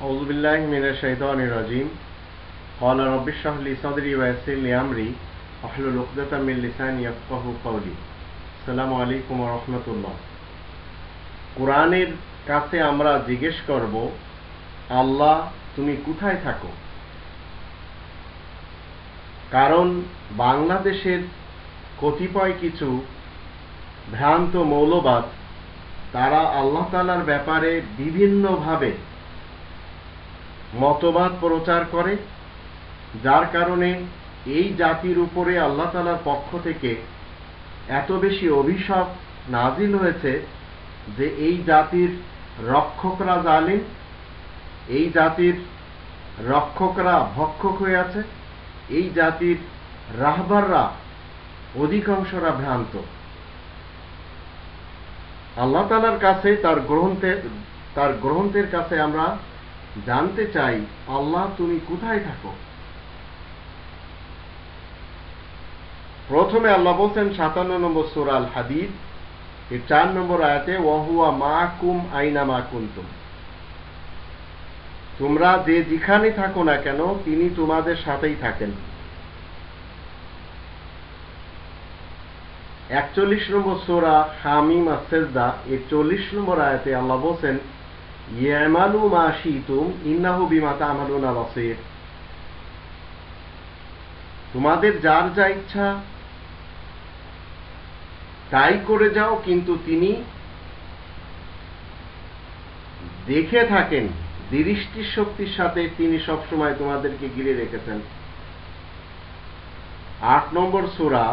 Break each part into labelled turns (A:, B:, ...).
A: أعوذ بالله من الشيطان الرجيم قال رب اشرح لي صدري ويسر لي أمري واحلل عقدة من لساني يفقهوا قولي السلام عليكم ورحمة الله। কোরআনের কাছে আমরা জিজ্ঞেস করব, আল্লাহ তুমি কোথায় থাকো? কারণ বাংলাদেশের কতিপয় কিছু ভ্রান্ত মৌলবাদ তারা আল্লাহ তাআলার ব্যাপারে বিভিন্নভাবে মতবাদ প্রচার করে, যার কারণে এই জাতির উপরে আল্লাহ তাআলার পক্ষ থেকে এত বেশি অভিশাপ নাজিল হয়েছে যে এই জাতির রক্ষকরা জালিম, এই জাতির রক্ষকরা ভক্ষক হয়ে আছে, এই জাতির রাহবাররা অধিকাংশরা ভ্রান্ত। আল্লাহ তাআলার কাছে তার গ্রন্থের কাছে আমরা জানতে চাই, আল্লাহ তুমি কোথায় থাকো? প্রথমে আল্লাহ বলছেন 57 নম্বর সূরা আল হাদীদ এর 4 নম্বর আয়াতে, ওয়াহুয়া মাকুম আইনামা কুনতুম, তোমরা যে যেখানে থাকো না কেন তিনি তোমাদের সাথেই থাকেন। 41 নম্বর সূরা হামিম আস-সাজদা এর 40 নম্বর আয়াতে আল্লাহ বলছেন, ইয়ামালু মা শিতুম ইন্নাহু বিমা তা'মালুনা বাসীর, তোমাদের যার যা ইচ্ছা তাই করে যাও, কিন্তু তিনি দেখে থাকেন, দৃষ্টি শক্তির সাথে তিনি সবসময় তোমাদেরকে ঘিরে রেখেছেন। 8 নম্বর সূরা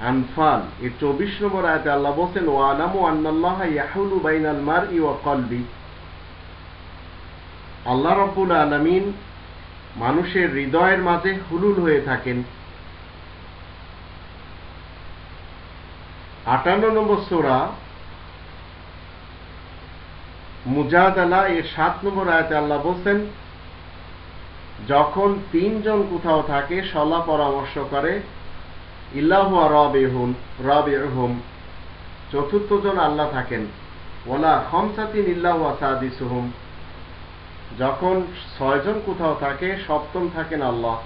A: আনফাল এর 24 নম্বর আয়াতে আল্লাহ বলেন, ওয়ালামু আন্নাল্লাহা ইয়াহুলু বাইনাল মারই ওয়া কলবি, আল্লাহ রাব্বুল আলামিন মানুষের হৃদয়ের মাঝে হুলুল হয়ে থাকেন। 58 নম্বর সূরা মুজাদালা এর 7 নম্বর আয়াতে আল্লাহ বলেন, যখন তিনজন কোথাও থাকে সলা পরামর্শ করে, ইল্লাহু রাবিউহুম, চতুর্থ জন আল্লাহ থাকেন, ওয়ালা খামসাতিন ইল্লাহু সাদিসুহুম, যখন 6 জন কোথাও থাকে সপ্তম থাকেন আল্লাহ।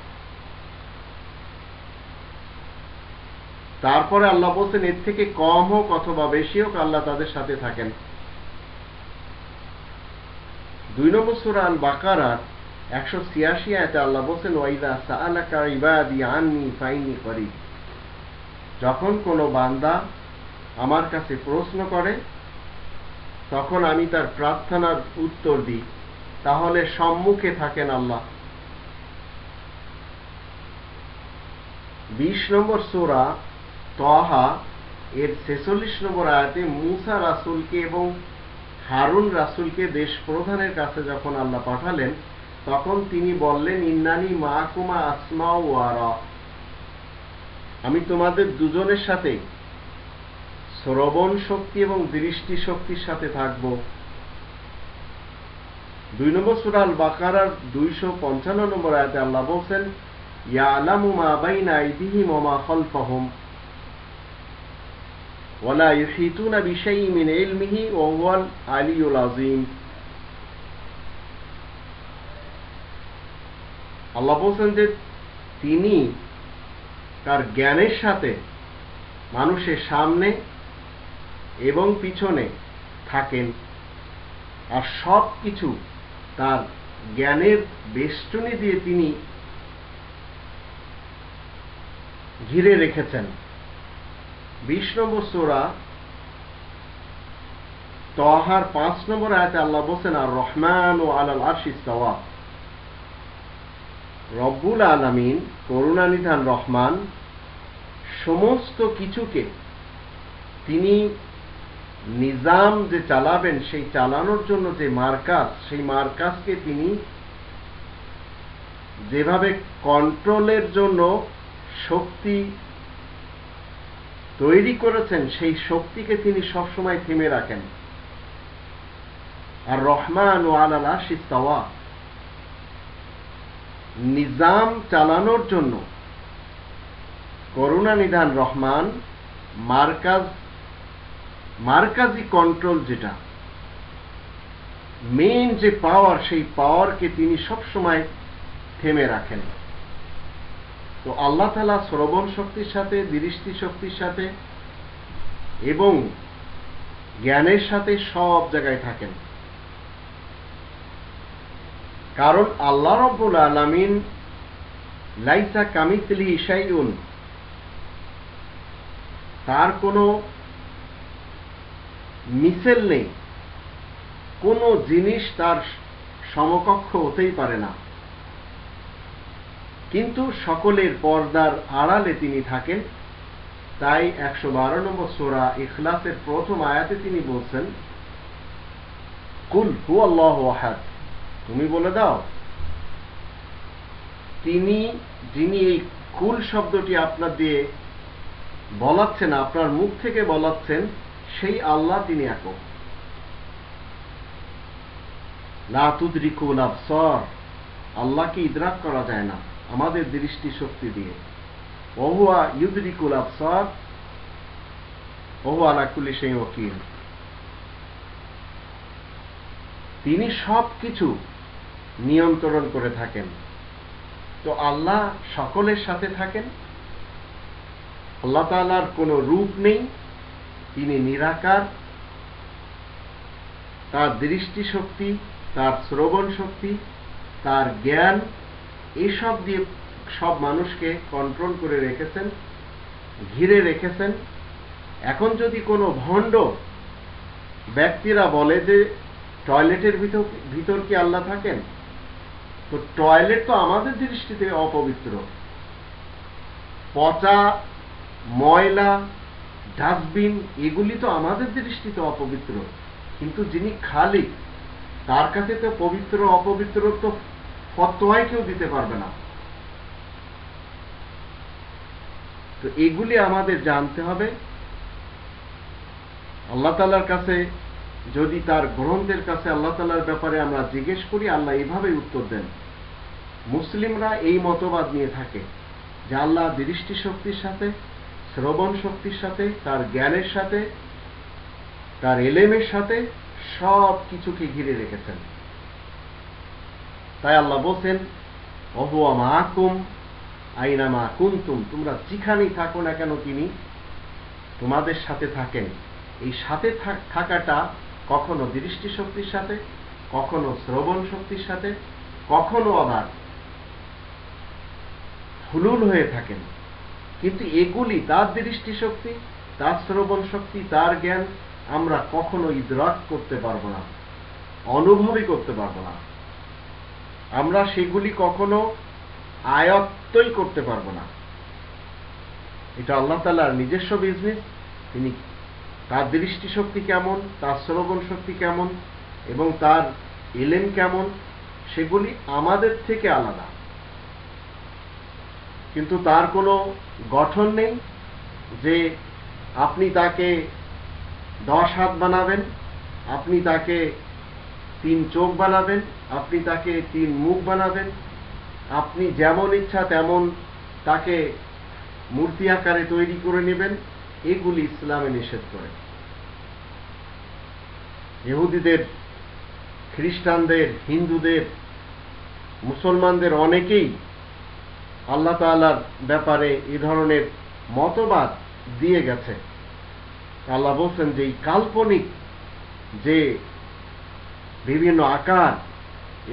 A: তারপরে আল্লাহ বলছেন, এর থেকে কম হোক অথবা বেশি হোক আল্লাহ তাদের সাথে থাকেন। 2 নম্বর সূরা আল বাকারার 186 আয়াতে আল্লাহ বলছেন, ওয়াইদা সাআলাকা ইবাদি আন্নী ফাইন্নী করিব, যখন কোনো বান্দা আমার কাছে প্রশ্ন করে তখন আমি তার প্রার্থনার উত্তর দিই, তাহলে সম্মুখে থাকেন আল্লাহ। 20 নম্বর সূরা তাহা এর 46 নম্বর আয়াতে মূসা রাসূলকে এবং হারুন রাসূলকে দেশ প্রধানের কাছে যখন আল্লাহ পাঠালেন, তখন তিনি বললেন, ইন্নানি মাকুমা আসমাউ ওয়া আরা, আমি তোমাদের দুজনের সাথে শ্রবণ শক্তি এবং দৃষ্টি শক্তির সাথে থাকব। 2 নম্বর সূরা আল বাকারার 255 নম্বর আয়াতে আল্লাহ বলেন, ইয়ালামু মা বাইনা আইদিহিম ওয়া মা খালফাহুম ওয়া লা ইউহিতুনা বিশাইইন মিন ইলমিহি ওয়া হুয়াল আলিয়্যুল আযীম। আল্লাহ বলেন যে তিনি তার জ্ঞানের সাথে মানুষের সামনে এবং পিছনে থাকেন, আর সব কিছু তার জ্ঞানের বেষ্টনী দিয়ে তিনি ঘিরে রেখেছেন। 20 নম্বর সূরা তাহার 5 নম্বর আয়াতে আল্লাহ বলেন, আর রহমান ও আলাল আরশি ইস্তাওয়া, রব্বুল আলামিন করুণানিধান রহমান সমস্ত কিছুকে তিনি নিজাম যে চালাবেন, সেই চালানোর জন্য যে মার্কাজ, সেই মার্কাজকে তিনি যেভাবে কন্ট্রোলের জন্য শক্তি তৈরি করেছেন, সেই শক্তিকে তিনি সবসময় থেমে রাখেন। আর রহমান ও আলাল আরশি ইস্তাওয়া, নিজাম চালানোর জন্য করুণানিধান রহমান মার্কাজি কন্ট্রোল, যেটা মেইন যে পাওয়ার, সেই পাওয়ারকে তিনি সবসময় থেমে রাখেন। তো আল্লাহ তাআলা শ্রবণ শক্তির সাথে, দৃষ্টি শক্তির সাথে এবং জ্ঞানের সাথে সব জায়গায় থাকেন। কারণ আল্লাহ রাব্বুল আলামিন লাইসা কামিসলিহি শাইউন, তার কোনো মিসেল নেই, কোনো জিনিস তার সমকক্ষ হতেই পারে না। কিন্তু সকলের পর্দার আড়ালে তিনি থাকেন। তাই 112 নম্বর সূরা ইখলাসের প্রথম আয়াতে তিনি বলছেন, কুল হুয়াল্লাহু আহাদ, তুমি বলে দাও, যিনি এই কুল শব্দটি আপনার দিয়ে বলাচ্ছেন, আপনার মুখ থেকে বলাচ্ছেন, সেই আল্লাহ, তিনি একক। লা তুদরিকুল আবসার, আল্লাহকে ইদরাক করা যায় না আমাদের দৃষ্টি শক্তি দিয়ে। ওহুয়া ইউদরিকুল আবসার ওহুয়া আলা কুল্লি শাইইন ওয়াকিল, তিনি সবকিছু নিয়ন্ত্রণ করে থাকেন। তো আল্লাহ সকলের সাথে থাকেন। আল্লাহ তাআলার কোনো রূপ নেই, তিনি নিরাকার। তার দৃষ্টি শক্তি, তার শ্রবণ শক্তি, তার জ্ঞান, এসব দিয়ে সব মানুষকে কন্ট্রোল করে রেখেছেন, ঘিরে রেখেছেন। এখন যদি কোনো ভণ্ড ব্যক্তিরা বলে যে টয়লেটের ভিতর কি আল্লাহ থাকেন, তো টয়লেট তো আমাদের দৃষ্টিতে অপবিত্র, পচা ময়লা ডাস্টবিন এগুলি তো আমাদের দৃষ্টিতে অপবিত্র, কিন্তু যিনি খালিক তার কাছে তো পবিত্র অপবিত্র তো ফতোয়াই কেউ দিতে পারবে না। তো এগুলি আমাদের জানতে হবে। আল্লাহ তাআলার কাছে যদি তার গ্রন্থের কাছে আল্লাহ তাআলার ব্যাপারে আমরা জিজ্ঞেস করি, আল্লাহ এইভাবেই উত্তর দেন। মুসলিমরা এই মতবাদ নিয়ে থাকে যে আল্লাহ দৃষ্টি শক্তির সাথে, শ্রবণ শক্তির সাথে, তার জ্ঞানের সাথে, তার এলেমের সাথে সব কিছুকে ঘিরে রেখেছেন। তাই আল্লাহ বলছেন, ওহুয়া মাআকুম আইনামা কুনতুম, তোমরা যেখানেই থাকো না কেন তিনি তোমাদের সাথে থাকেন। এই সাথে থাকাটা কখনো দৃষ্টি শক্তির সাথে, কখনো শ্রবণ শক্তির সাথে, কখনো আবার হুলুল হয়ে থাকেন। কিন্তু এগুলি, তার দৃষ্টি শক্তি, তার শ্রবণ শক্তি, তার জ্ঞান আমরা কখনো ইদরাক করতে পারবো না, অনুভবই করতে পারবো না। আমরা সেগুলি কখনো আয়ত্তই করতে পারবো না। এটা আল্লাহ তাআলার নিজস্ব বিজনেস। তিনি, তার দৃষ্টি শক্তি কেমন, তার শ্রবণ শক্তি কেমন এবং তার ইলম কেমন, সেগুলি আমাদের থেকে আলাদা। কিন্তু তার কোনো গঠন নেই যে আপনি তাকে 10 হাত বানাবেন, আপনি তাকে 3 চোখ বানাবেন, আপনি তাকে 3 মুখ বানাবেন, আপনি যেমন ইচ্ছা তেমন তাকে মূর্তি আকারে তৈরি করে নেবেন। এগুলি ইসলামে নিষেধ করে। ইহুদিদের, খ্রিস্টানদের, হিন্দুদের, মুসলমানদের অনেকেই আল্লাহ তাআলার ব্যাপারে এই ধরনের মতবাদ দিয়ে গেছে। আল্লাহ বলছেন যে এই কাল্পনিক যে বিভিন্ন আকার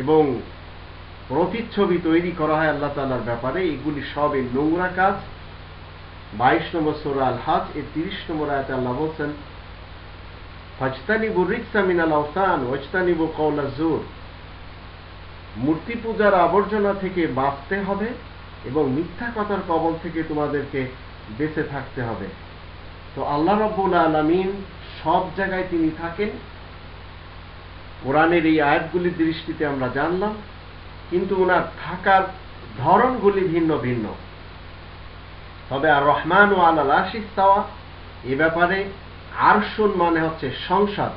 A: এবং প্রতিচ্ছবি তৈরি করা হয় আল্লাহ তাআলার ব্যাপারে, এগুলি সবই নোংরা কাজ। 22 নম্বর সূরা আল হজ এর 30 নম্বর আয়াতে আল্লাহ বলছেন, ফাজতানিবু রিজসা মিনাল আওসান ওয়াজতানিবু কওলা যুর, মূর্তি পূজার আবর্জনা থেকে বাঁচতে হবে এবং মিথ্যা কথার কবল থেকে তোমাদেরকে বেঁচে থাকতে হবে। তো আল্লাহ রাব্বুল আলামিন সব জায়গায় তিনি থাকেন। কোরআনের এই আয়াতগুলির দৃষ্টিতে আমরা জানলাম, কিন্তু ওনার থাকার ধরনগুলি ভিন্ন ভিন্ন। তবে আর রহমান ও আলাল আরশি ইস্তাওয়া, এ ব্যাপারে আরশুন মানে হচ্ছে সংসদ।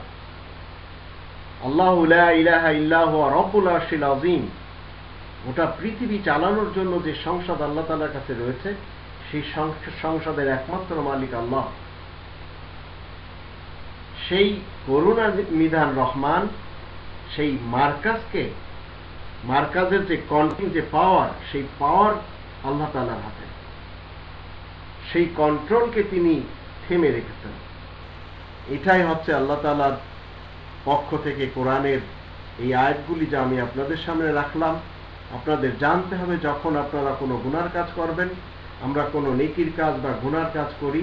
A: আল্লাহু লা ইলাহা ইল্লা হুয়া রব্বুল আরশিল আযীম, গোটা পৃথিবী চালানোর জন্য যে সংসদ আল্লাহ তাআলার কাছে রয়েছে, সেই সংসদের একমাত্র মালিক আল্লাহ। সেই করুণা নিধান রহমান, সেই মার্কাজের যে কন্ট্রোল, যে পাওয়ার, সেই পাওয়ার আল্লাহ তাআলার হাতে। সেই কন্ট্রোলকে তিনি থেমে রেখেছেন। এটাই হচ্ছে আল্লাহ তাআলার পক্ষ থেকে কোরআনের এই আয়াতগুলি যা আমি আপনাদের সামনে রাখলাম। আপনাদের জানতে হবে, যখন আপনারা কোনো গুনার কাজ করবেন, আমরা কোনো নেকির কাজ বা গুনার কাজ করি,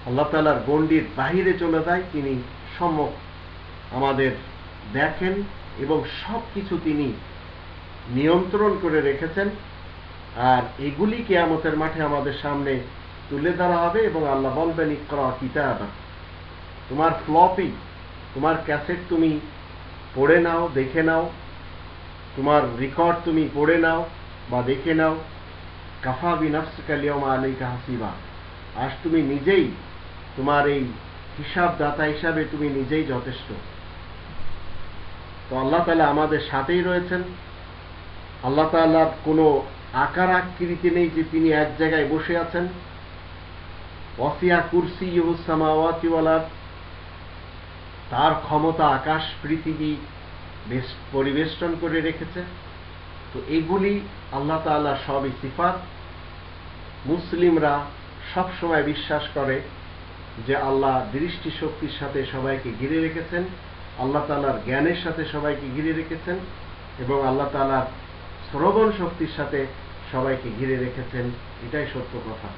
A: আল্লাহ তাআলার গণ্ডির বাহিরে চলে যায়, তিনি সম্যক আমাদের দেখেন এবং সব কিছু তিনি নিয়ন্ত্রণ করে রেখেছেন। আর এগুলি কিয়ামতের মাঠে আমাদের সামনে তুলে ধরা হবে এবং আল্লাহ বলবেন, ইকরা কিতাবাক, তোমার ফ্লপি, তোমার ক্যাসেট তুমি পড়ে নাও, দেখে নাও, তোমার রেকর্ড তুমি পড়ে নাও বা দেখে নাও। কাফা বিনাফসিকা লিয়াউমা আলাইকা হাসিবা, আজ তুমি নিজেই তোমার এই হিসাবদাতা হিসাবে তুমি নিজেই যথেষ্ট। তো আল্লাহ তাআলা আমাদের সাথেই রয়েছেন। আল্লাহ তাআলার কোনো আকার আকৃতি নেই যে তিনি এক জায়গায় বসে আছেন। ওয়াসিয়া কুরসিয়ুহুস সামাওয়াতি ওয়াল আরদ, তার ক্ষমতা আকাশ পৃথিবী পরিবেষ্টন করে রেখেছে। তো এগুলি আল্লাহ তাআলার সবই সিফাত। মুসলিমরা সব সময় বিশ্বাস করে যে আল্লাহ দৃষ্টি শক্তির সাথে সবাইকে ঘিরে রেখেছেন, আল্লাহ তাআলার জ্ঞানের সাথে সবাইকে ঘিরে রেখেছেন এবং আল্লাহ তাআলার শ্রবণ শক্তির সাথে সবাইকে ঘিরে রেখেছেন। এটাই সত্য কথা।